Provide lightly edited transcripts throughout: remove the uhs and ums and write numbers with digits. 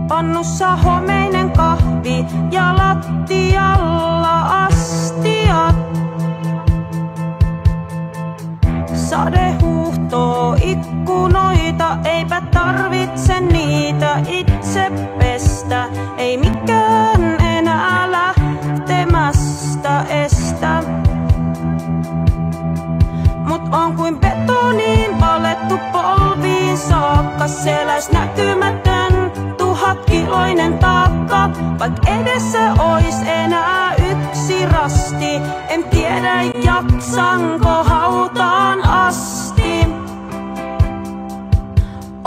Pannussa homeinen kahvi ja lattialla astiat. Sade huuhtoo ikkunoita, eipä tarvitse niitä itse pestä. Ei mikään enää lähtemästä estä. Mut on kuin betoniin valettu polviin saakka. Seläs näkymätön 1000-kiloinen taakka. Vaik edessä ois enää yksi rasti, en tiedä jaksanko hautaan asti.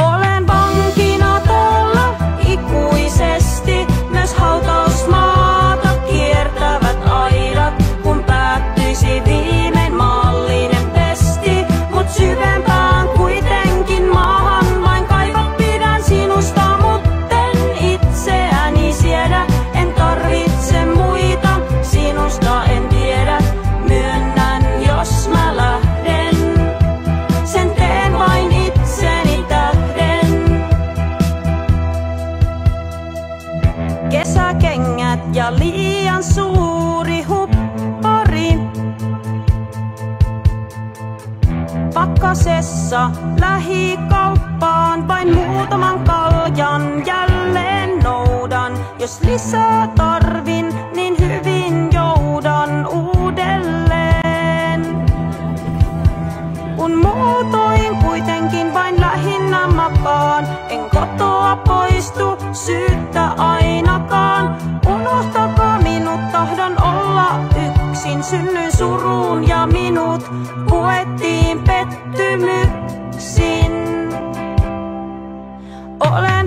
Olen vankina täällä ikuisesti, myös hautausmaata kiertävät aidat. Kun päättyisi viimein maallinen pesti, mut syvempään kuitenkin maahan vain kaivat. Pidän sinusta, mutten itseäni siedä. En tarvitse muita, sinusta en tiedä. Myönnän, jos mä lähden, sen teen vain itseni tähden. Kesäkengät ja liian suuri huppari. Pakkasessa lähikauppaan vain muutaman kaljan, jälleen noudan. Jos lisää tarvin, niin hyvin joudan uudelleen. Kun muutoin kuitenkin vain lähinnä makaan, en kotoa poistu syyttä ainakaan. Unohtakaa minut, tahdon olla yksin. Synnyin suruun ja minut puettiin pettymyksin. Olen